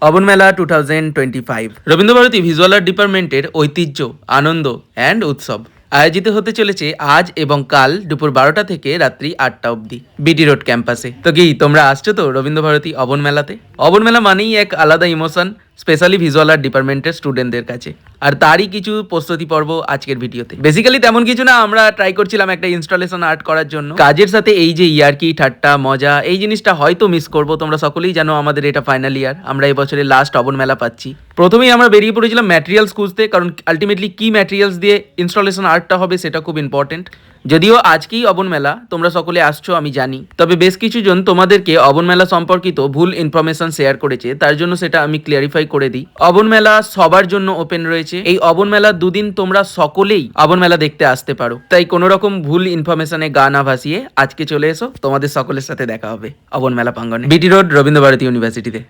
অবন মেলা 2025 Rabindra Bharati visual art ডিপার্টমেন্টের ঐতিহ্য, আনন্দ অ্যান্ড উৎসব আয়োজিত হতে চলেছে আজ এবং কাল দুপুর 12টা থেকে রাত্রি 8টা অবধি বিটি রোড ক্যাম্পাসে। তো কি তোমরা আসছো তো রবীন্দ্রভারতী অবন মেলাতে? অবন মেলা মানেই এক আলাদা ইমোশন, স্পেশালি ভিজুয়াল আর্ট ডিপার্টমেন্টের স্টুডেন্টদের কাছে। আর তারই কিছু প্রস্তুতি পর্ব আজকের ভিডিওতে। বেসিক্যালি তেমন কিছু না, আমরা ট্রাই করছিলাম একটা ইনস্টলেশন আর্ট করার জন্য। কাজের সাথে এই যে ইয়ার্কি, ঠাট্টা, মজা, এই জিনিসটা হয়তো মিস করবো। তোমরা সকলেই জানো আমাদের এটা ফাইনাল ইয়ার, আমরা এই বছরের লাস্ট অবন মেলা পাচ্ছি। প্রথমেই আমরা বেরিয়ে পড়েছিলাম ম্যাটেরিয়ালস খুঁজতে, কারণ আলটিমেটলি কি ম্যাটেরিয়ালস দিয়ে ইনস্টলেশন আর্টটা হবে সেটা খুব ইম্পর্টেন্ট। যদিও আজকেই অবন মেলা, তোমরা সকলে আসছো আমি জানি, তবে বেশ কিছু জন তোমাদেরকে অবন মেলা সম্পর্কিত ভুল ইনফরমেশন শেয়ার করেছে, তার জন্য সেটা আমি ক্লিয়ারিফাই করে দিই। অবন মেলা সবার জন্য ওপেন রয়েছে। এই অবন মেলা দুদিন তোমরা সকলেই অবন মেলা দেখতে আসতে পারো, তাই কোনো রকম ভুল ইনফরমেশনে গা না ভাসিয়ে আজকে চলে এসো, তোমাদের সকলের সাথে দেখা হবে অবন মেলা প্রাঙ্গণে, বিটি রোড, রবীন্দ্রভারতী ইউনিভার্সিটিতে।